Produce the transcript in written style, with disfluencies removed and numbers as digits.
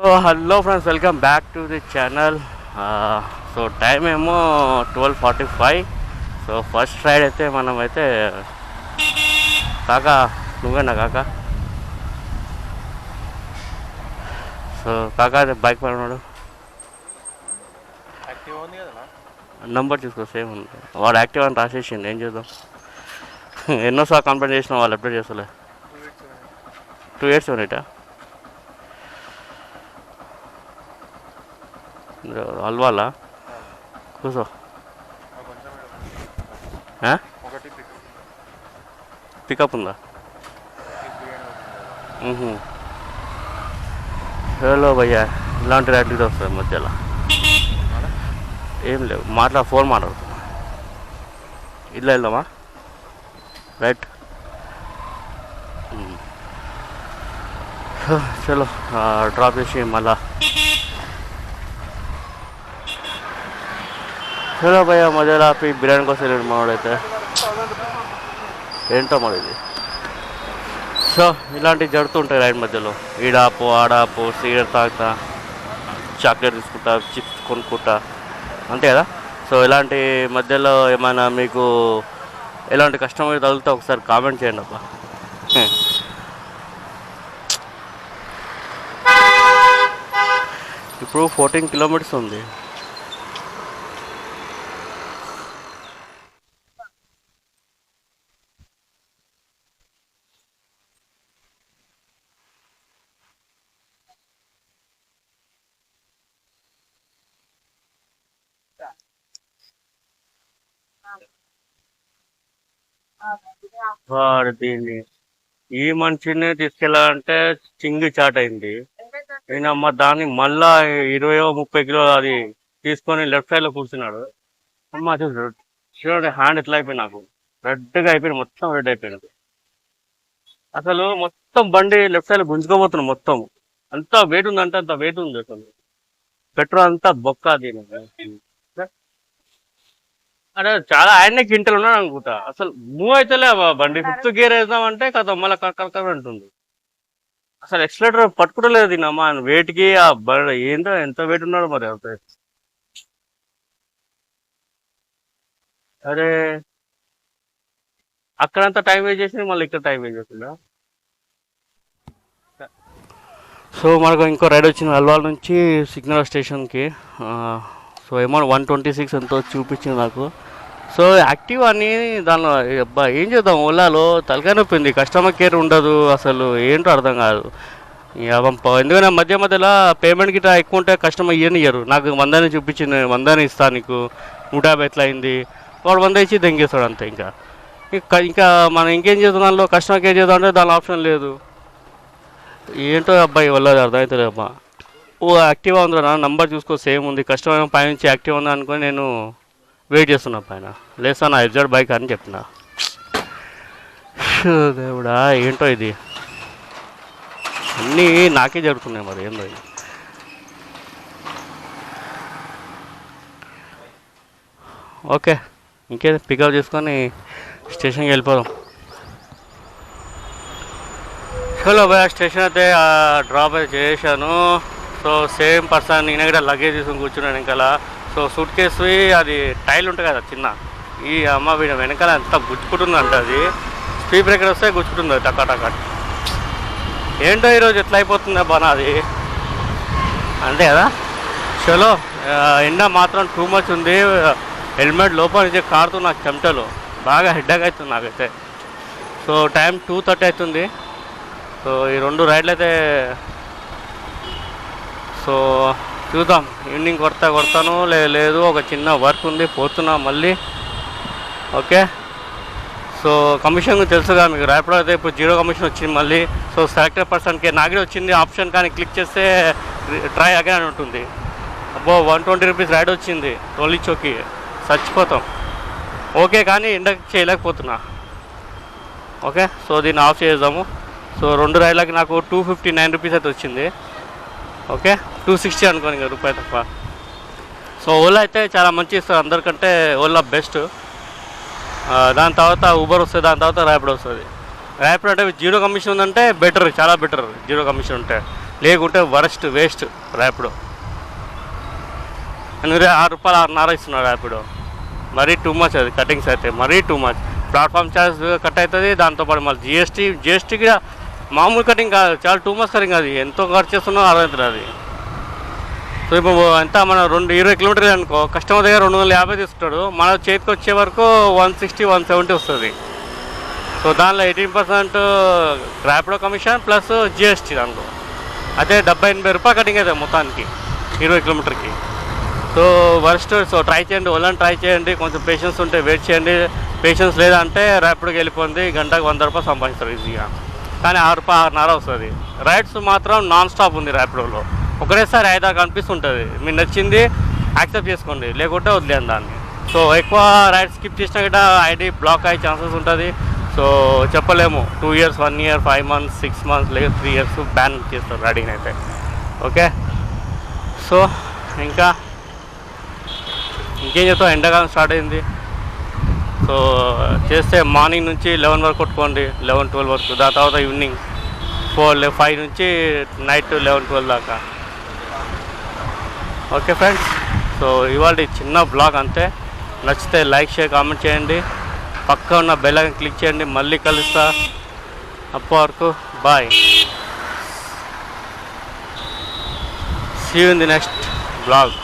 Hello friends, welcome back to the channel. So time ఏమో 12:45. So first ride అయితే మనమైతే కాకా నువ్వేనా కాకా? సో కాకా అయితే బైక్ పైన ఉన్నాడు. నంబర్ చూసుకో, సేమ్ ఉంది. వాడు యాక్టివ్ అని రాసేసిండు, ఏం చేద్దాం. ఎన్నోసార్లు కంప్లైంట్ చేసిన వాళ్ళు అప్డేట్ చేస్తలే. 2 years ఉన్నట అల్వాలా కూర్చో. పికప్ ఉందా? హలో భయ్యా, ఇలాంటి రైడ్లు వస్తుంది మధ్యలో. ఏం లేవు, ఫోన్ మాట్లాడుతున్నా. ఇల్లు వెళ్దామా? రైట్, చలో డ్రాప్ చేసి మళ్ళా. చలో భయ్యా, మధ్యలో ఆపి బిర్యానీ కోసం వెళ్ళాడు మావాడైతే. ఏంటో మరి ఇది. సో ఇలాంటివి జరుగుతుంటాయి రైడ్ మధ్యలో. ఈడాపు ఆడాపు, సిగరెట్ తాగుతా, చాక్లెట్ తీసుకుంటా, చిప్స్ కొనుక్కుంటా, అంతే కదా. సో ఇలాంటి మధ్యలో ఏమైనా మీకు ఎలాంటి కష్టం తగిలితే ఒకసారి కామెంట్ చేయండి అబ్బా. ఇప్పుడు 14 kilometers ఉంది. దీన్ని ఈ మనిషిని తీసుకెళ్ళాలంటే చింగి చాట్ అయింది. ఈయనమ్మ దాన్ని మళ్ళా 20-30 కిలో అది తీసుకొని లెఫ్ట్ సైడ్ లో కూర్చున్నాడు. అమ్మ చూడండి, హ్యాండ్ ఎట్లా అయిపోయింది, నాకు రెడ్గా అయిపోయింది, మొత్తం రెడ్ అయిపోయింది. అసలు మొత్తం బండి లెఫ్ట్ సైడ్ గుంజుకోబోతున్నాం. మొత్తం అంతా వెయిట్ ఉందంటే అంత వెయిట్ ఉంది. అసలు పెట్రోల్ అంతా బొక్క. దీని అదే చాలా ఆయనే గింటలు ఉన్నాడు అనుకుంటా. అసలు మూవ్ అయితేలే బండి. 5th గేర్ వేద్దామంటే కదా మళ్ళీ కరెక్ట్ ఉంటుంది. అసలు ఎక్సలేటర్ పట్టుకోలేదు దీనమ్మా. వెయిట్కి ఆ బండి ఏంటో ఎంత వెయిట్ ఉన్నాడు మరి. అంతే అరే, అక్కడంతా టైం వేస్ట్ చేసి మళ్ళీ ఇక్కడ టైం వేస్ట్ చేస్తుందా. సో మనకు ఇంకో రైడ్ వచ్చింది అల్వాల్ నుంచి సిగ్నల్ స్టేషన్కి. సో అమౌంట్ 126 ఎంతో చూపించింది నాకు. సో యాక్టివ్ అని దానిలో అబ్బా ఏం చేద్దాం, ఓలాలో తలకాయ నొప్పింది. కస్టమర్ కేర్ ఉండదు, అసలు ఏంటో అర్థం కాదు. ఎందుకంటే మధ్యలో పేమెంట్ గిట్లా ఎక్కువ ఉంటే కస్టమర్ ఇయ్యరు. నాకు 100 చూపించింది, 100 ఇస్తాను నీకు, 150 ఎట్లా అయింది. వాడు 100 ఇచ్చి దెంగేస్తాడు అంతే. ఇంకా మనం ఇంకేం చేద్దాం, దానిలో కస్టమర్ కేర్ చేద్దాం అంటే దాని ఆప్షన్ లేదు. ఏంటో అబ్బాయి వల్ల అర్థమవుతుంది అబ్బా. యాక్టివ్ ఉందా నంబర్ చూసుకో, సేమ్ ఉంది. కస్టమర్ పైనుంచి యాక్టివ్ ఉందా అనుకొని నేను వెయిట్ చేస్తున్నా పైన. లేసా నా ఎగ్జాక్ట్ బైక్ అని చెప్పిన. దేవుడా ఏంటో ఇది, అన్నీ నాకే జరుగుతున్నాయి మరి ఏందో ఇది. ఓకే, ఇంకేది పికప్ చేసుకొని స్టేషన్కి వెళ్ళిపోదాం. చలో భయ, స్టేషన్ అయితే డ్రాప్ అయితే చేశాను. సో సేమ్ పర్సన్ నేను కూడా లగేజ్ తీసుకొని కూర్చున్నాను వెనకాల. సో సూట్ కేసు అది టైల్ ఉంటుంది కదా చిన్న, ఈ అమ్మ వీడ వెనకాల ఎంత గుచ్చుకుంటుందంట. అది స్పీడ్ బ్రేకర్ వస్తే గుచ్చుకుంటుంది టకా టకా. ఏంటో ఈరోజు ఎట్లా అయిపోతుందా బాగా అది, అంతే కదా. చలో, ఎండ మాత్రం టూ మచ్ ఉంది. హెల్మెట్ లోపల నుంచి కారుతూ నాకు చెమటలు బాగా హెడ్ఏక్ అవుతుంది నాకైతే. సో టైం 2:30 అవుతుంది. సో ఈ 2 రైడ్లు అయితే సో చూద్దాం. ఈవినింగ్ కొడతాను లేదు, ఒక చిన్న వర్క్ ఉంది, పోతున్నా మళ్ళీ. ఓకే, సో కమిషన్ తెలుసుగా మీకు. ర్యాపిడో అయితే ఇప్పుడు 0 కమిషన్ వచ్చింది మళ్ళీ. సో సెలెక్టెడ్ పర్సన్కి నాకే వచ్చింది ఆప్షన్, కానీ క్లిక్ చేస్తే ట్రై అగైన్ అని ఉంటుంది. అబ్బో 120 రూపీస్ రైడ్ వచ్చింది టోలీ చౌకి, చచ్చిపోతాం. ఓకే, కానీ ఎండకి చేయలేకపోతున్నా. ఓకే, సో దీన్ని ఆఫ్ చేద్దాము. సో 2 రైడ్లకి నాకు 259 రూపీస్ అయితే వచ్చింది. ఓకే, 260 అనుకోని, ఇంకా రూపాయి తక్కువ. సో ఓలా అయితే చాలా మంచి ఇస్తారు, అందరికంటే ఓలా బెస్ట్. దాని తర్వాత ఊబర్ వస్తుంది, దాని తర్వాత ర్యాపిడో వస్తుంది. ర్యాపిడో అంటే 0 కమిషన్ ఉందంటే బెటర్, చాలా బెటర్ 0 కమిషన్ ఉంటే. లేకుంటే వరస్ట్ వేస్ట్ ర్యాపిడో. ఎందుకంటే ₹6 6.5 ఇస్తున్నాడు ర్యాపిడో. మరీ టూ మచ్ అది కటింగ్స్ అయితే మరీ too much. Platform charge cut అవుతుంది, దాంతోపాటు మళ్ళీ జిఎస్టీ కూడా మామూలు కటింగ్ కాదు, చాలా టూ మచ్ కటింగ్. అది ఎంతో ఖర్చు చేస్తున్నా అర్థమవుతుంది అది. సో ఇప్పుడు ఎంత మనం 20 కిలోమీటర్లు అనుకో, కస్టమర్ దగ్గర 250 తీసుకుంటాడు, మన చేతికి వచ్చే వరకు 160 170 వస్తుంది. సో దానిలో 18% ర్యాపిడో కమిషన్ ప్లస్ జిఎస్టీ దాంట్లో. అదే ₹70-80 కటింగ్ అవుతుంది మొత్తానికి 20 కిలోమీటర్కి. So worst. సో ట్రై చేయండి, వాళ్ళని ట్రై చేయండి. కొంచెం పేషెన్స్ ఉంటే వెయిట్ చేయండి. పేషెన్స్ లేదంటే ర్యాపిడోకి వెళ్ళిపోయింది, గంటకు ₹100 సంపాదిస్తారు ఈజీగా. కానీ ₹6 6.5 వస్తుంది. రైడ్స్ మాత్రం నాన్ స్టాప్ ఉంది ర్యాపిడోలో. ఒకటేసారి 5-6 కనిపిస్తుంటుంది. మీకు నచ్చింది యాక్సెప్ట్ చేసుకోండి, లేకుంటే వదిలేండి దాన్ని. సో ఎక్కువ రైడ్ స్కిప్ చేసినా కూడా ఐడి బ్లాక్ అయ్యే ఛాన్సెస్ ఉంటుంది. సో చెప్పలేము, 2 years 1 year 5 months 6 months లేదా 3 years బ్యాన్ చేస్తారు రైడింగ్ అయితే. ఓకే, సో ఇంకేం చెప్తాం, ఎండాకాలం స్టార్ట్ అయింది. సో చేస్తే మార్నింగ్ నుంచి 11 వరకు కొట్టుకోండి, 11-12 వరకు. దాని తర్వాత ఈవినింగ్ 4-5 నుంచి నైట్ 11-12 దాకా. ఓకే ఫ్రెండ్స్, సో ఇవాళ చిన్న బ్లాగ్ అంతే. నచ్చితే లైక్ షేర్ కామెంట్ చేయండి, పక్క ఉన్న బెల్ ఐకాన్ క్లిక్ చేయండి. మళ్ళీ కలుస్తా, అప్పటి వరకు bye. See you in the next blog.